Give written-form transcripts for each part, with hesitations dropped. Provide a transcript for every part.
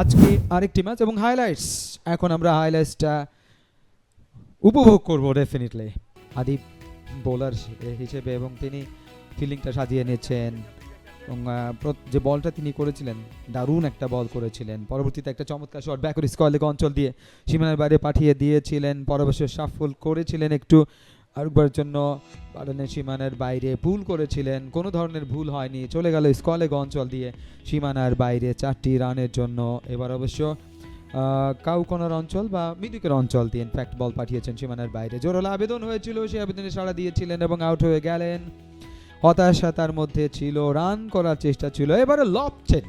আজকে আরেকটি ম্যাচ এবং হাইলাইটস। এখন আমরা হাইলাইটসটা উপভোগ করব ডেফিনেটলি। আদিব বোলার হিসেবে এবং তিনি ফিল্ডিংটা সাজিয়ে নিয়েছেন এবং যে বলটা তিনি করেছিলেন দারুণ একটা বল করেছিলেন। পরবর্তীতে একটা চমৎকার শট ব্যাকওয়ার্ড স্কোয়ার লেগ অঞ্চল দিয়ে সীমানার বাইরে পাঠিয়ে দিয়েছিলেন। পরবর্তী সাফল করেছিলেন একটু আরেকবার জন্য বাডানের সীমানার বাইরে ভুল করেছিলেন, কোনো ধরনের ভুল হয়নি, চলে গেল স্কোয়ার লেগ অঞ্চল দিয়ে সীমানার বাইরে 4টি রানের জন্য। এবার অবশ্য কাউকোনার অঞ্চল বা মিডিকের অঞ্চল দিয়ে ইনফ্যাক্ট বল পাঠিয়েছেন সীমানার বাইরে। জোরালো আবেদন হয়েছিল, সেই আবেদনে সাড়া দিয়েছিলেন এবং আউট হয়ে গেলেন। হতাশা তার মধ্যে ছিল, রান করার চেষ্টা ছিল, এবারে লফটেড,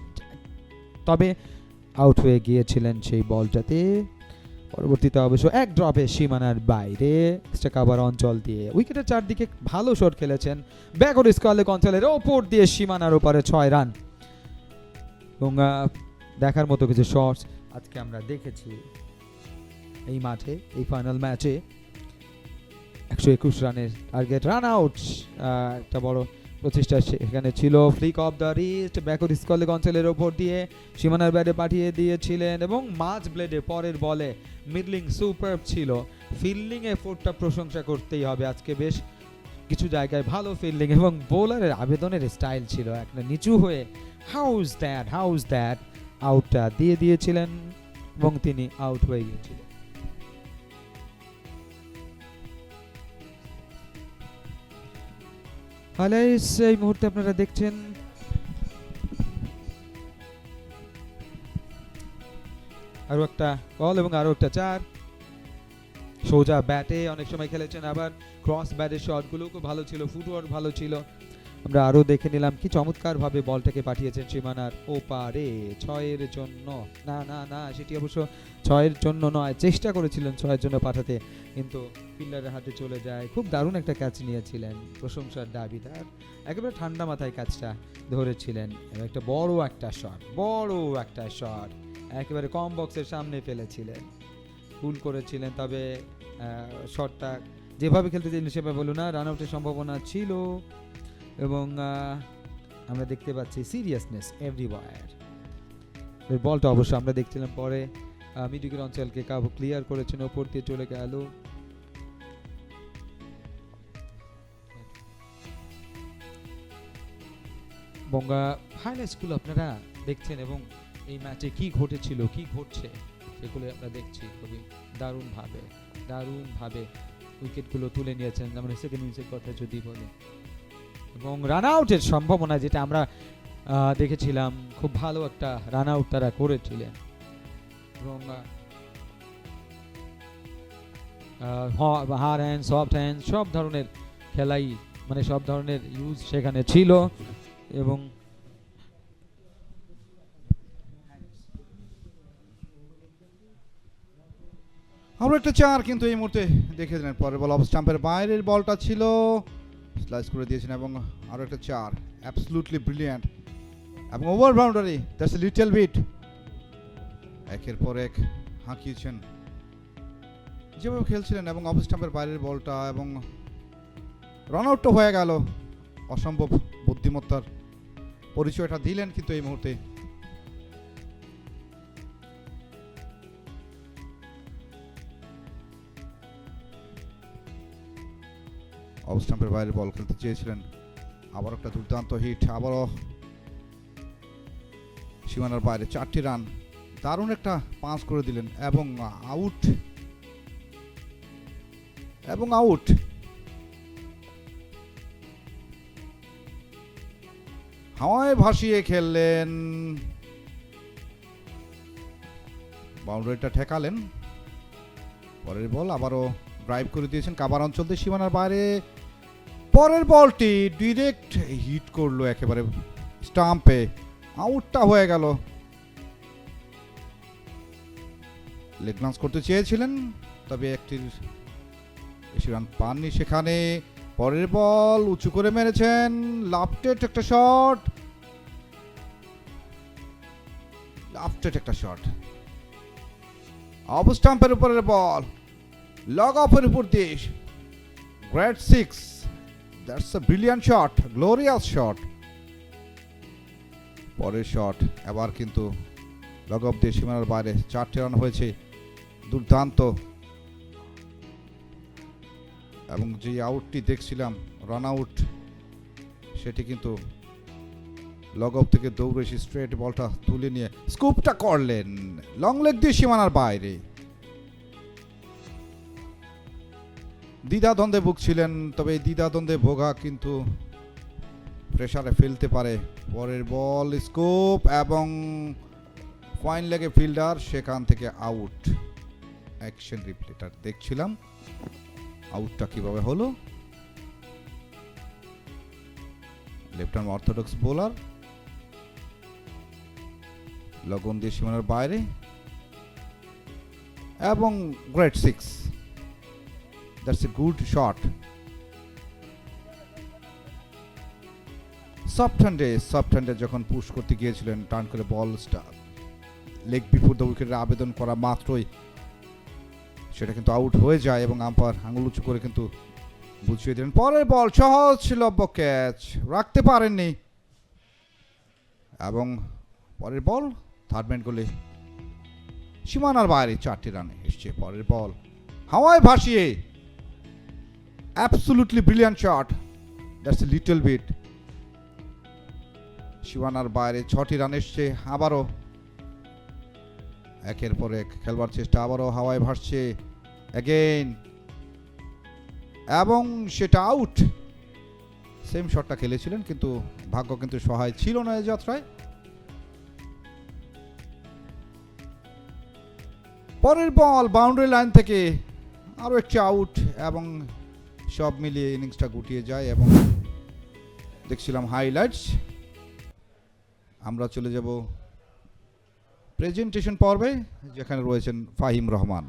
তবে আউট হয়ে গিয়েছিলেন সেই বলটাতে। পরবর্তীতে অবশ্য এক ড্রপে সীমানার বাইরে এক্সট্রা কাভার অঞ্চল দিয়ে উইকেটের চারদিকে ভালো শট খেলেছেন। ব্যাকওয়ার্ড স্কোয়ার লেগ অঞ্চলের ওপর দিয়ে সীমানার উপরে 6 রান এবং দেখার মতো কিছু শটস আজকে আমরা দেখেছি এই মাঠে, এই ফাইনাল ম্যাচে। 121 রানের টার্গেট, রান আউট একটা বড় প্রচেষ্টা সেখানে ছিল। Flick of the wrist backward square leg অঞ্চলের ওপর দিয়ে সীমানার বাইরে পাঠিয়ে দিয়েছিলেন এবং মাঝ ব্লেডে পরের বলে মিডলিং সুপারব ছিল। ফিল্ডিং এফোর্টটা প্রশংসা করতেই হবে, আজকে বেশ কিছু জায়গায় ভালো ফিল্ডিং এবং বোলারের আবেদনের স্টাইল ছিল একটা নিচু হয়ে হাউজ দ্যাট আউটটা দিয়ে দিয়েছিলেন এবং তিনি আউট হয়ে গিয়েছিলেন। হাইলাইটস এই মুহূর্তে আপনারা দেখছেন। আরো একটা বল এবং আরো একটা 4। সোজা ব্যাটে অনেক সময় খেলেছেন, আবার ক্রস ব্যাটের শটগুলো খুব ভালো ছিল, ফুটওয়ার্ক ভালো ছিল। আমরা আরো দেখে নিলাম কি চমৎকার ভাবে বলটাকে পাঠিয়েছেন সীমানার ওপারে 6-এর জন্য। না না না, সেটি অবশ্য 6-এর জন্য নয়, চেষ্টা করেছিলেন 6-এর জন্য পাঠাতে, কিন্তু ফিল্ডারের হাতে চলে যায়। খুব দারুণ একটা ক্যাচ নিয়েছিলেন, প্রশংসার দাবিদার, একেবারে ঠান্ডা মাথায় ক্যাচটা ধরেছিলেন। একটা বড় একটা শট একেবারে কম বক্সের সামনে ফেলেছিলেন, ভুল করেছিলেন, তবে শটটা যেভাবে খেলতে চাইলেন সেভাবে বলুন না, রান আউটের সম্ভাবনা ছিল এবং আমরা দেখতে পাচ্ছি সিরিয়াসনেস এভরিওয়্যার। এর বলটা অবশ্য আমরা দেখছিলাম পরে মিডিকের অঞ্চলকে কাবু ক্লিয়ার করেছেন, ওপর দিয়ে চলে গেল। এবং হাইলাইটসগুলো আপনারা দেখছেন এবং এই ম্যাচে কি ঘটেছিল কি ঘটছে সেগুলো আমরা দেখছি। খুবই দারুণভাবে উইকেটগুলো তুলে নিয়েছেন। আমরা সেকেন্ড ইনিংসের কথা যদি বলি এবং রান আউটের সম্ভাবনা যেটা আমরা দেখেছিলাম, খুব ভালো একটা রান আউট তারা করেছিলেন এবং হার্ড হ্যান্ড সফট হ্যান্ড সব ধরনের খেলাই, মানে সব ধরনের ইউজ সেখানে ছিল। এবং আমরা একটা 4 কিন্তু এই মুহূর্তে দেখে দিলেন। পরের বল অফ স্টাম্পের বাইরের বলটা ছিল, স্লাইস করে দিয়েছেন এবং আরো একটা 4, অ্যাবসলিউটলি ব্রিলিয়ান্ট এবং over boundary, that's a little bit. একের পর এক হাঁকিয়েছেন যেভাবে খেলছিলেন এবং অফ স্টাম্পের বাইরের বলটা এবং রান আউটটা হয়ে গেল। অসম্ভব বুদ্ধিমত্তার পরিচয়টা দিলেন কিন্তু এই মুহূর্তে। অফ স্টাম্পের বাইরে বল খেলতে চেয়েছিলেন, আবার একটা দুর্দান্ত হিট, আবারও সীমানার বাইরে 4টি রান, দারুণ একটা পাস করে দিলেন এবং আউট। হাওয়ায় ভাসিয়ে খেললেন, বাউন্ডারিটা ঠেকালেন। পরের বল আবারও ড্রাইভ করে দিয়েছেন কাভার অঞ্চল দিয়ে সীমানার বাইরে। পরের বলটি ডিরেক্ট হিট করলো একেবারে স্টাম্পে, আউটটা হয়ে গেল। লেগ লাঞ্চ করতে চেয়েছিলেন, তবে একটির বেশি রান পাননি সেখানে। পরের বল উঁচু করে মেরেছেন, লাফটেড একটা শট, অফ স্টাম্পের উপরের বল, লগ অফের উপর দিয়ে great 6, that's a brilliant shot, glorious shot. পরের শট এবার কিন্তু লগ অফ দিয়ে সীমানার বাইরে 4টি রান হয়েছে, দুর্দান্ত। এবং যে আউটটি দেখছিলাম রান আউট, সেটি কিন্তু লগ অফ থেকে দৌড়ে এসে স্ট্রেট বলটা তুলে নিয়ে স্কুপটা করলেন লং লেগ দিয়ে সীমানার বাইরে। দ্বিধাদ্বন্দ্বে ভুগছিলেন, তবে এই দ্বিধাদ্বন্দ্বে ভোগা কিন্তু প্রেসারে ফেলতে পারে। পরের বল স্কুপ এবং ফাইন লেগে ফিল্ডার সেখান থেকে আউট। অ্যাকশন রিপ্লেটার দেখছিলাম আউটটা কিভাবে হলো। লেফট আর্ম অর্থোডক্স বোলার লগন দিয়ে সীমানার বাইরে এবং great 6। That's a good shot. Soft হ্যান্ডে যখন পুশ করতে গিয়েছিলেন, টার্ন করে বলটা লেগ বিফোর দ্য উইকেটের আবেদন করা মাত্রই সেটা কিন্তু আউট হয়ে যায় এবং আম্পায়ার আঙুল উঁচু করে কিন্তু বুঝিয়ে দিলেন। পরের বল সহজলভ্য ক্যাচ, রাখতে পারেননি। এবং পরের বল থার্ড ম্যান গোলে সীমানার বাইরে 4টি রানে এসছে। পরের বল হাওয়ায় ভাসিয়ে absolutely brilliant shot. That's a little bit. সীমানার বাইরে 6টি রান এসছে। আবারও একের পর এক খেলবার চেষ্টা, আবারও হাওয়ায় ভাসছে অ্যাগেইন এবং সেটা আউট। সেম শটটা খেলেছিলেন, কিন্তু ভাগ্য কিন্তু সহায় ছিল না এই যাত্রায়। পরের বল বাউন্ডারি লাইন থেকে আরো একটি আউট এবং সব মিলিয়ে ইনিংসটা গুটিয়ে যায়। এবং দেখছিলাম হাইলাইটস। আমরা চলে যাব প্রেজেন্টেশন পর্বে, যেখানে রয়েছেন ফাহিম রহমান।